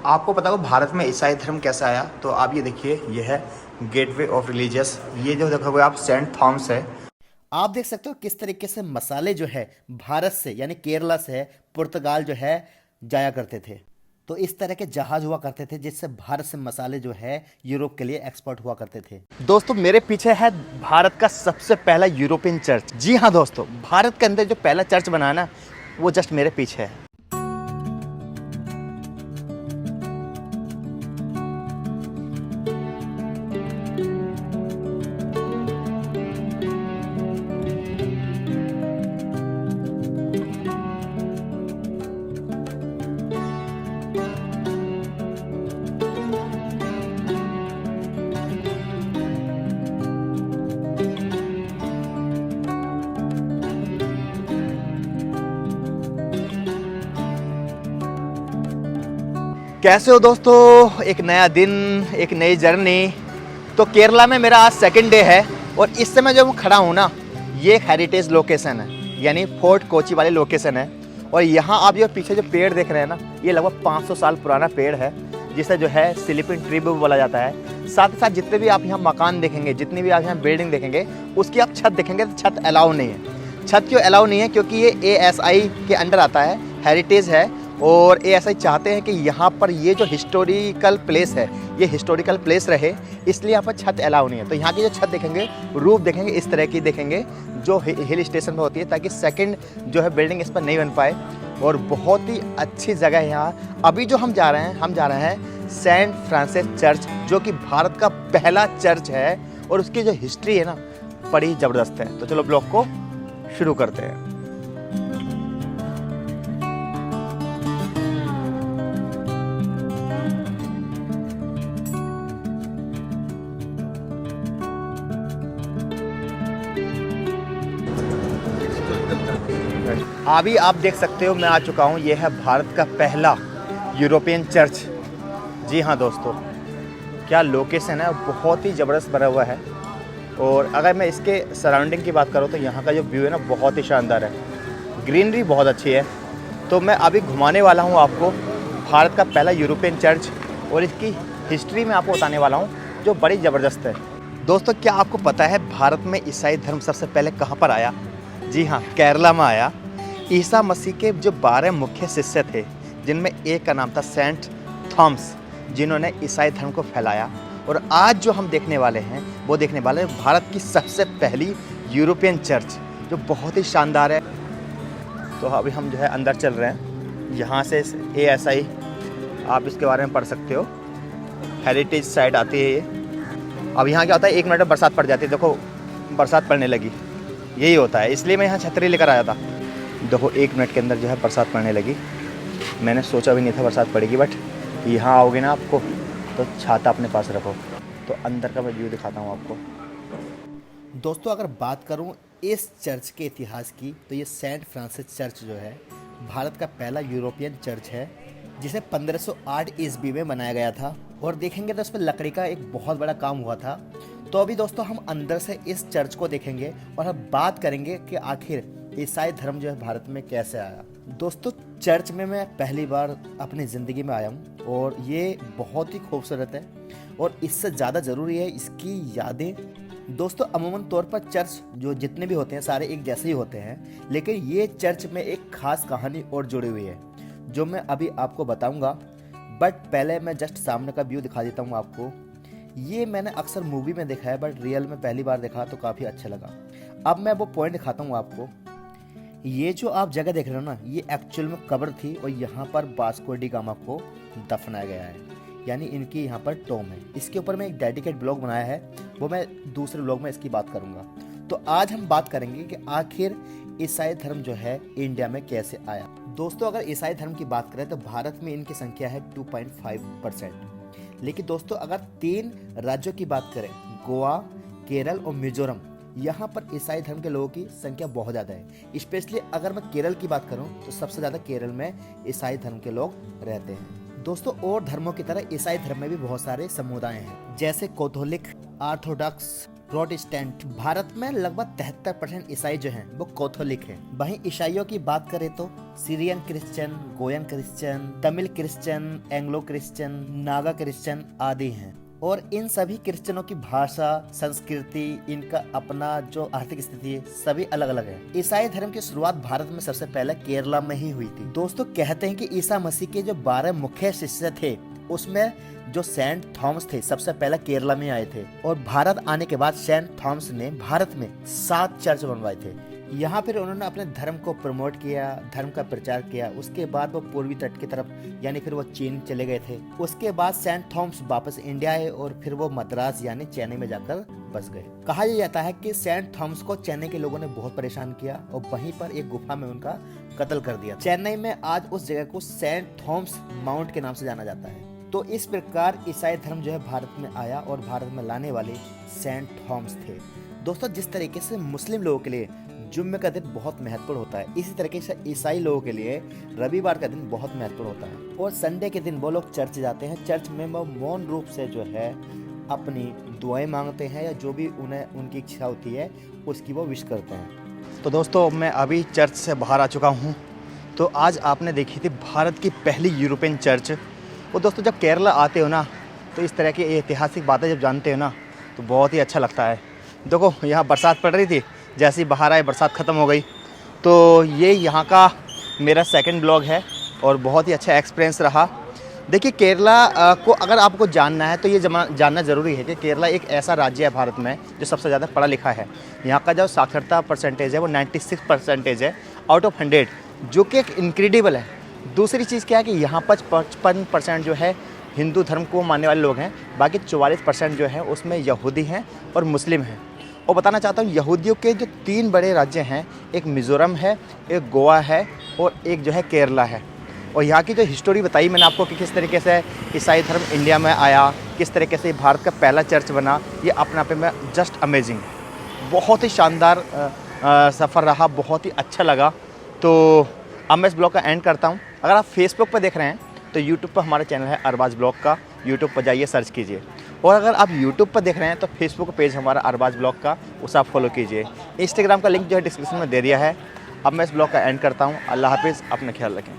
आपको पता हो भारत में ईसाई धर्म कैसे आया? तो आप ये देखिए, ये है गेटवे ऑफ रिलीजियस। ये जो देखोगे आप सेंट थॉमस है। आप देख सकते हो किस तरीके से मसाले जो है भारत से यानी केरला से पुर्तगाल जो है जाया करते थे। तो इस तरह के जहाज हुआ करते थे जिससे भारत से मसाले जो है यूरोप के लिए एक्सपोर्ट हुआ करते थे। दोस्तों मेरे पीछे है भारत का सबसे पहला यूरोपियन चर्च। जी हाँ दोस्तों, भारत के अंदर जो पहला चर्च बना ना, वो जस्ट मेरे पीछे है। कैसे हो दोस्तों? एक नया दिन, एक नई जर्नी। तो केरला में मेरा आज सेकंड डे है और इस समय जो मैं खड़ा हूँ ना, ये एक हेरिटेज लोकेशन है, यानी फोर्ट कोची वाली लोकेशन है। और यहाँ आप जो पीछे जो पेड़ देख रहे हैं ना, ये लगभग 500 साल पुराना पेड़ है, जिसे जो है स्लीपिंग ट्री भी बोला जाता है। साथ ही साथ जितने भी आप यहाँ मकान देखेंगे, जितनी भी आप यहाँ बिल्डिंग देखेंगे, उसकी आप छत देखेंगे तो छत अलाउ नहीं है। छत क्यों अलाउ नहीं है? क्योंकि ये ASI के अंडर आता है, हेरिटेज है। और ASI चाहते हैं कि यहाँ पर ये जो हिस्टोरिकल प्लेस है, ये हिस्टोरिकल प्लेस रहे, इसलिए यहाँ पर छत अलाउ नहीं है। तो यहाँ की जो छत देखेंगे, रूफ देखेंगे, इस तरह की देखेंगे जो हिल स्टेशन पर होती है, ताकि सेकंड जो है बिल्डिंग इस पर नहीं बन पाए। और बहुत ही अच्छी जगह है यहाँ। अभी जो हम जा रहे हैं सेंट फ्रांसिस चर्च, जो कि भारत का पहला चर्च है और उसकी जो हिस्ट्री है ना, बड़ी ज़बरदस्त है। तो चलो ब्लॉग को शुरू करते हैं। अभी आप देख सकते हो मैं आ चुका हूँ। ये है भारत का पहला यूरोपियन चर्च। जी हाँ दोस्तों, क्या लोकेशन है, बहुत ही ज़बरदस्त बना हुआ है। और अगर मैं इसके सराउंडिंग की बात करूँ तो यहाँ का जो व्यू है ना, बहुत ही शानदार है। ग्रीनरी बहुत अच्छी है। तो मैं अभी घुमाने वाला हूँ आपको भारत का पहला यूरोपियन चर्च, और इसकी हिस्ट्री में आपको बताने वाला हूँ, जो बड़ी ज़बरदस्त है। दोस्तों क्या आपको पता है भारत में ईसाई धर्म सबसे पहले कहाँ पर आया? जी हाँ, केरला में आया। ईसा मसीह के जो 12 मुख्य शिष्य थे, जिनमें एक का नाम था सेंट थॉमस, जिन्होंने ईसाई धर्म को फैलाया। और आज जो हम देखने वाले हैं, वो देखने वाले हैं भारत की सबसे पहली यूरोपियन चर्च, जो बहुत ही शानदार है। तो अभी हम जो है अंदर चल रहे हैं। यहाँ से ASI आप इसके बारे में पढ़ सकते हो, हेरिटेज साइट आती है ये। अब यहाँ क्या होता है, 1 मिनट में बरसात पड़ जाती है। देखो बरसात पड़ने लगी, यही होता है, इसलिए मैं यहाँ छतरी लेकर आया था। देखो 1 मिनट के अंदर जो है बरसात पड़ने लगी। मैंने सोचा भी नहीं था बरसात पड़ेगी, बट यहाँ आओगे ना आपको तो छाता अपने पास रखो। तो अंदर का मैं व्यू दिखाता हूँ आपको। दोस्तों अगर बात करूँ इस चर्च के इतिहास की, तो ये सेंट फ्रांसिस चर्च जो है भारत का पहला यूरोपियन चर्च है, जिसे 1508 ईस्वी में बनाया गया था। और देखेंगे तो इस पर लकड़ी का एक बहुत बड़ा काम हुआ था। तो अभी दोस्तों हम अंदर से इस चर्च को देखेंगे और हम बात करेंगे कि आखिर ईसाई धर्म जो है भारत में कैसे आया। दोस्तों चर्च में मैं पहली बार अपनी ज़िंदगी में आया हूँ और ये बहुत ही खूबसूरत है, और इससे ज़्यादा ज़रूरी है इसकी यादें। दोस्तों अमूमन तौर पर चर्च जो जितने भी होते हैं सारे एक जैसे ही होते हैं, लेकिन ये चर्च में एक खास कहानी और जुड़ी हुई है, जो मैं अभी आपको बताऊंगा। बट पहले मैं जस्ट सामने का व्यू दिखा देता हूँ आपको। ये मैंने अक्सर मूवी में देखा है, बट रियल में पहली बार देखा तो काफ़ी अच्छा लगा। अब मैं वो पॉइंट दिखाता हूँ आपको। ये जो आप जगह देख रहे हो ना, ये एक्चुअल में कब्र थी और यहाँ पर वास्को डी गामा को दफनाया गया है, यानी इनकी यहाँ पर टॉम है। इसके ऊपर मैं एक डेडिकेट ब्लॉग बनाया है, वो मैं दूसरे ब्लॉग में इसकी बात करूँगा। तो आज हम बात करेंगे कि आखिर ईसाई धर्म जो है इंडिया में कैसे आया। दोस्तों अगर ईसाई धर्म की बात करें तो भारत में इनकी संख्या है 2.5%। लेकिन दोस्तों अगर 3 राज्यों की बात करें, गोवा, केरल और मिजोरम, यहाँ पर ईसाई धर्म के लोगों की संख्या बहुत ज़्यादा है। स्पेशली अगर मैं केरल की बात करूँ तो सबसे ज़्यादा केरल में ईसाई धर्म के लोग रहते हैं। दोस्तों और धर्मों की तरह ईसाई धर्म में भी बहुत सारे समुदाय हैं, जैसे कैथोलिक, ऑर्थोडॉक्स, प्रोटेस्टेंट। भारत में लगभग 73% ईसाई जो हैं वो कैथोलिक हैं। वहीं ईसाइयों की बात करें तो Syrian Christian, Goyan Christian, Tamil Christian, Anglo Christian, Naga Christian आदि हैं। और इन सभी क्रिश्चियनों की भाषा, संस्कृति, इनका अपना जो आर्थिक स्थिति है, सभी अलग अलग है। ईसाई धर्म की शुरुआत भारत में सबसे पहले केरला में ही हुई थी। दोस्तों कहते हैं कि ईसा मसीह के जो 12 मुख्य शिष्य थे उसमें जो सेंट थॉमस थे सबसे पहले केरला में आए थे। और भारत आने के बाद सेंट थॉमस ने भारत में 7 चर्च बनवाए थे। यहाँ फिर उन्होंने अपने धर्म को प्रमोट किया, धर्म का प्रचार किया। उसके बाद वो पूर्वी तट की तरफ यानी फिर वो चीन चले गए थे। उसके बाद सेंट थॉमस वापस इंडिया आए और फिर वो मद्रास यानी चेन्नई में जाकर बस गए। कहा यह जाता है कि सेंट थॉमस को चेन्नई के लोगों ने बहुत परेशान किया और वहीं पर एक गुफा में उनका कत्ल कर दिया। चेन्नई में आज उस जगह को सेंट थॉमस माउंट के नाम से जाना जाता है। तो इस प्रकार ईसाई धर्म जो है भारत में आया और भारत में लाने वाले सेंट थॉमस थे। दोस्तों जिस तरीके से मुस्लिम लोगों के लिए जुम्मे का दिन बहुत महत्वपूर्ण होता है, इसी तरीके से ईसाई लोगों के लिए रविवार का दिन बहुत महत्वपूर्ण होता है। और संडे के दिन वो लोग चर्च जाते हैं। चर्च में वो मौन रूप से जो है अपनी दुआएं मांगते हैं या जो भी उन्हें उनकी इच्छा होती है उसकी वो विश करते हैं। तो दोस्तों मैं अभी चर्च से बाहर आ चुका हूँ। तो आज आपने देखी थी भारत की पहली यूरोपियन चर्च। और दोस्तों जब केरला आते हो ना तो इस तरह की ऐतिहासिक बातें जब जानते हो ना तो बहुत ही अच्छा लगता है। देखो यहाँ बरसात पड़ रही थी, जैसे ही बाहर आए बरसात ख़त्म हो गई। तो ये यहाँ का मेरा सेकंड ब्लॉग है और बहुत ही अच्छा एक्सपीरियंस रहा। देखिए केरला को अगर आपको जानना है तो ये जानना ज़रूरी है कि केरला एक ऐसा राज्य है भारत में जो सबसे ज़्यादा पढ़ा लिखा है। यहाँ का जो साक्षरता परसेंटेज है वो 96% है आउट ऑफ 100, जो कि एक इनक्रेडिबल है। दूसरी चीज़ क्या है कि यहाँ पर 55% जो है हिंदू धर्म को मानने वाले लोग हैं, बाकी 44% जो है उसमें यहूदी हैं और मुस्लिम हैं। और बताना चाहता हूँ यहूदियों के जो 3 बड़े राज्य हैं, एक मिज़ोरम है, एक गोवा है और एक जो है केरला है। और यहाँ की जो हिस्टोरी बताई मैंने आपको कि किस तरीके से ईसाई धर्म इंडिया में आया, किस तरीके से भारत का पहला चर्च बना, ये अपने आप में जस्ट अमेजिंग, बहुत ही शानदार सफ़र रहा, बहुत ही अच्छा लगा। तो अब मैं इस ब्लॉग का एंड करता हूँ। अगर आप फेसबुक पर देख रहे हैं तो यूट्यूब पर हमारा चैनल है अरबाज ब्लॉग का, यूट्यूब पर जाइए सर्च कीजिए। और अगर आप यूट्यूब पर देख रहे हैं तो फेसबुक पेज हमारा अरबाज ब्लॉग का, उसे आप फॉलो कीजिए। इंस्टाग्राम का लिंक जो है डिस्क्रिप्शन में दे दिया है। अब मैं इस ब्लॉग का एंड करता हूँ। अल्लाह हाफिज़, अपना ख्याल रखें।